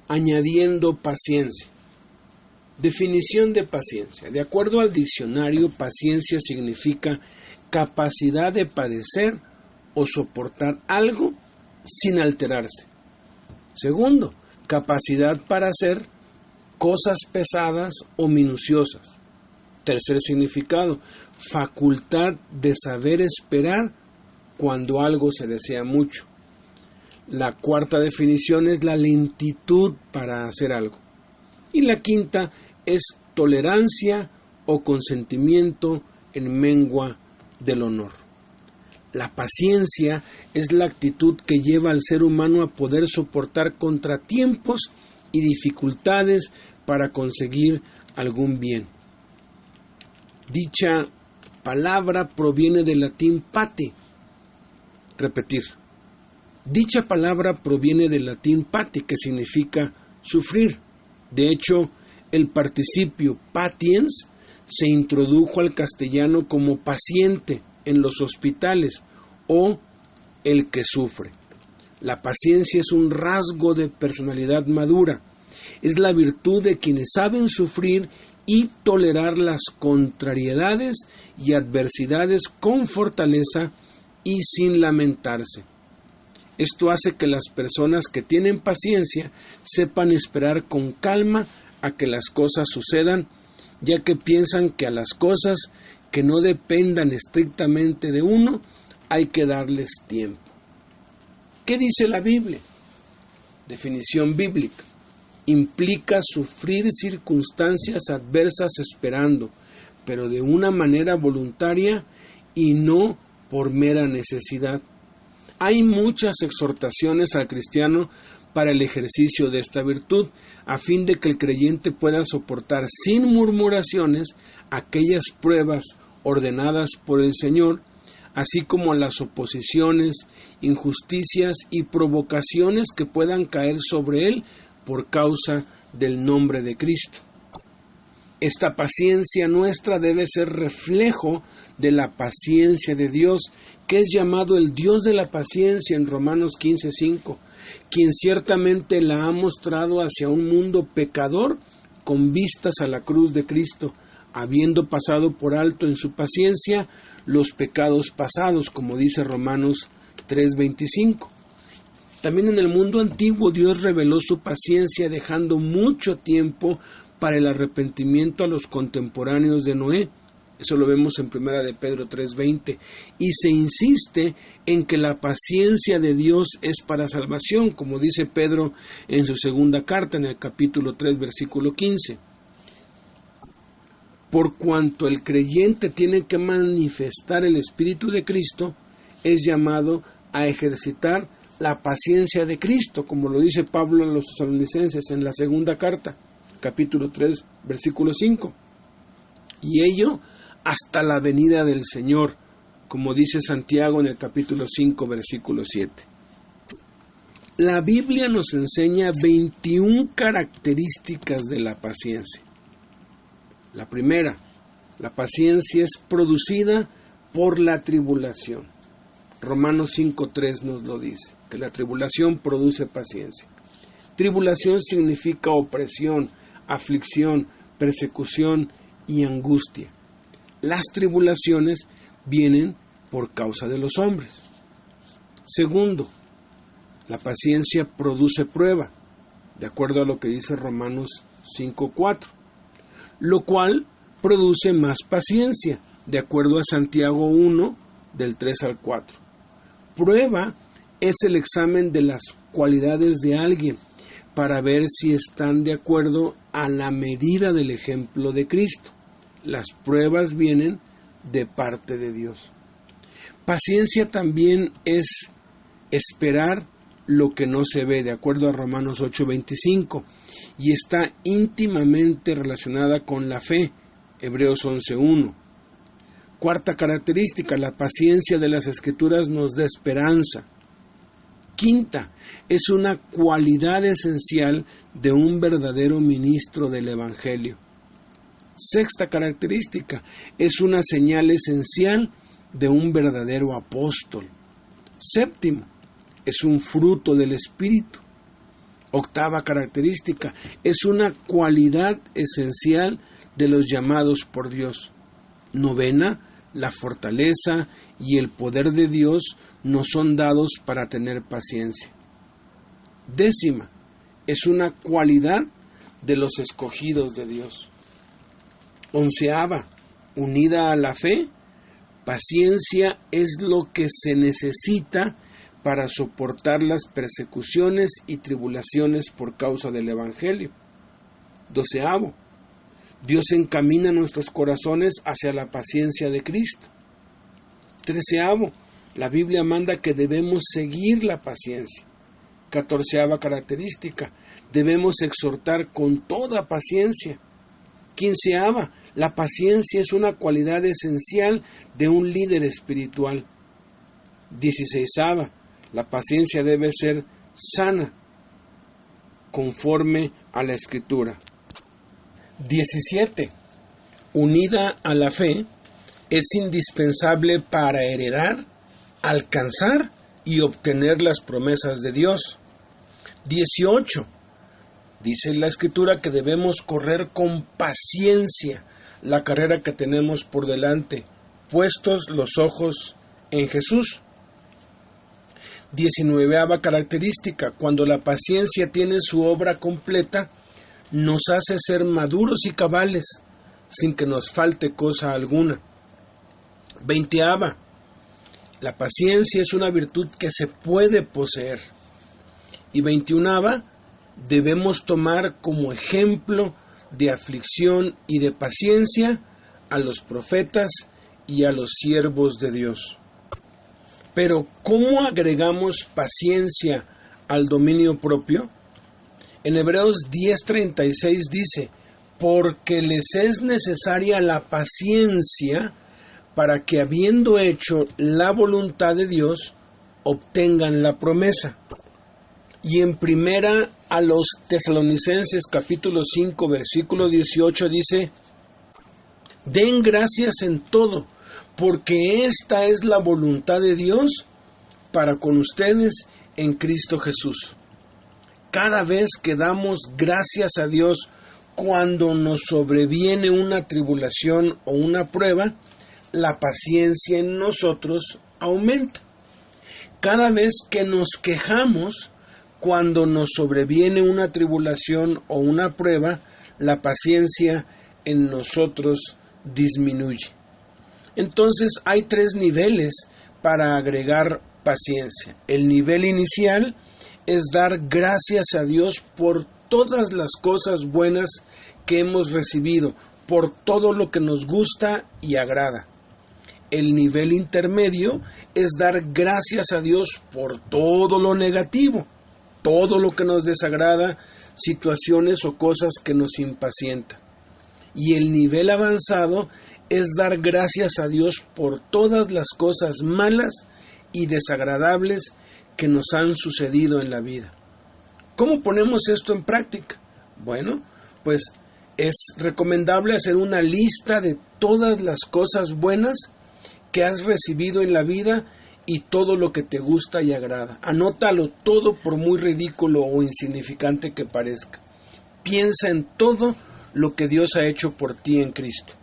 añadiendo paciencia. Definición de paciencia. De acuerdo al diccionario, paciencia significa capacidad de padecer o soportar algo sin alterarse. Segundo, capacidad para hacer cosas pesadas o minuciosas. Tercer significado, facultad de saber esperar cuando algo se desea mucho. La cuarta definición es la lentitud para hacer algo. Y la quinta es tolerancia o consentimiento en mengua del honor. La paciencia es la actitud que lleva al ser humano a poder soportar contratiempos y dificultades para conseguir algún bien. Dicha palabra proviene del latín pati. Repetir. Dicha palabra proviene del latín pati, que significa sufrir. De hecho, el participio patiens se introdujo al castellano como paciente en los hospitales o el que sufre. La paciencia es un rasgo de personalidad madura. Es la virtud de quienes saben sufrir y tolerar las contrariedades y adversidades con fortaleza y sin lamentarse. Esto hace que las personas que tienen paciencia sepan esperar con calma a que las cosas sucedan, ya que piensan que a las cosas que no dependan estrictamente de uno hay que darles tiempo. ¿Qué dice la Biblia? Definición bíblica. Implica sufrir circunstancias adversas esperando, pero de una manera voluntaria y no por mera necesidad. Hay muchas exhortaciones al cristiano para el ejercicio de esta virtud, a fin de que el creyente pueda soportar sin murmuraciones aquellas pruebas ordenadas por el Señor, así como las oposiciones, injusticias y provocaciones que puedan caer sobre él por causa del nombre de Cristo. Esta paciencia nuestra debe ser reflejo de la paciencia de Dios, que es llamado el Dios de la paciencia en Romanos 15:5, quien ciertamente la ha mostrado hacia un mundo pecador con vistas a la cruz de Cristo, habiendo pasado por alto en su paciencia los pecados pasados, como dice Romanos 3:25. También en el mundo antiguo Dios reveló su paciencia dejando mucho tiempo para el arrepentimiento a los contemporáneos de Noé. Eso lo vemos en 1 de Pedro 3:20. Y se insiste en que la paciencia de Dios es para salvación, como dice Pedro en su segunda carta, en el capítulo 3, versículo 15. Por cuanto el creyente tiene que manifestar el Espíritu de Cristo, es llamado a ejercitar la paciencia de Cristo, como lo dice Pablo a los tesalonicenses en la segunda carta, capítulo 3, versículo 5. Y ello hasta la venida del Señor, como dice Santiago en el capítulo 5, versículo 7. La Biblia nos enseña 21 características de la paciencia. La primera, la paciencia es producida por la tribulación. Romanos 5:3 nos lo dice, que la tribulación produce paciencia. Tribulación significa opresión, aflicción, persecución y angustia. Las tribulaciones vienen por causa de los hombres. Segundo, la paciencia produce prueba, de acuerdo a lo que dice Romanos 5:4, lo cual produce más paciencia, de acuerdo a Santiago 1, del 3 al 4. Prueba es el examen de las cualidades de alguien para ver si están de acuerdo a la medida del ejemplo de Cristo. Las pruebas vienen de parte de Dios. Paciencia también es esperar lo que no se ve, de acuerdo a Romanos 8:25, y está íntimamente relacionada con la fe, Hebreos 11:1. Cuarta característica, la paciencia de las Escrituras nos da esperanza. Quinta, es una cualidad esencial de un verdadero ministro del Evangelio. Sexta característica, es una señal esencial de un verdadero apóstol. Séptimo, es un fruto del Espíritu. Octava característica, es una cualidad esencial de los llamados por Dios. Novena, la fortaleza y el poder de Dios nos son dados para tener paciencia. Décima, es una cualidad de los escogidos de Dios. Onceava, unida a la fe, paciencia es lo que se necesita para soportar las persecuciones y tribulaciones por causa del Evangelio. Doceavo, Dios encamina nuestros corazones hacia la paciencia de Cristo. Treceavo, la Biblia manda que debemos seguir la paciencia. Catorceava característica, debemos exhortar con toda paciencia. Quinceava, la paciencia es una cualidad esencial de un líder espiritual. 16ava, la paciencia debe ser sana, conforme a la Escritura. 17. Unida a la fe, es indispensable para heredar, alcanzar y obtener las promesas de Dios. 18. Dice la Escritura que debemos correr con paciencia la carrera que tenemos por delante, puestos los ojos en Jesús. 19ava característica, cuando la paciencia tiene su obra completa, nos hace ser maduros y cabales, sin que nos falte cosa alguna. 20ava, la paciencia es una virtud que se puede poseer. Y 21ava, debemos tomar como ejemplo de aflicción y de paciencia a los profetas y a los siervos de Dios. Pero, ¿cómo agregamos paciencia al dominio propio? En Hebreos 10:36 dice, porque les es necesaria la paciencia para que, habiendo hecho la voluntad de Dios, obtengan la promesa. Y en primera a los Tesalonicenses capítulo 5 versículo 18 dice, den gracias en todo, porque esta es la voluntad de Dios para con ustedes en Cristo Jesús. Cada vez que damos gracias a Dios cuando nos sobreviene una tribulación o una prueba, la paciencia en nosotros aumenta. Cada vez que nos quejamos cuando nos sobreviene una tribulación o una prueba, la paciencia en nosotros disminuye. Entonces hay 3 niveles para agregar paciencia. El nivel inicial es dar gracias a Dios por todas las cosas buenas que hemos recibido, por todo lo que nos gusta y agrada. El nivel intermedio es dar gracias a Dios por todo lo negativo, todo lo que nos desagrada, situaciones o cosas que nos impacientan. Y el nivel avanzado es dar gracias a Dios por todas las cosas malas y desagradables que nos han sucedido en la vida. ¿Cómo ponemos esto en práctica? Bueno, pues es recomendable hacer una lista de todas las cosas buenas que has recibido en la vida y todo lo que te gusta y agrada. Anótalo todo, por muy ridículo o insignificante que parezca. Piensa en todo lo que Dios ha hecho por ti en Cristo.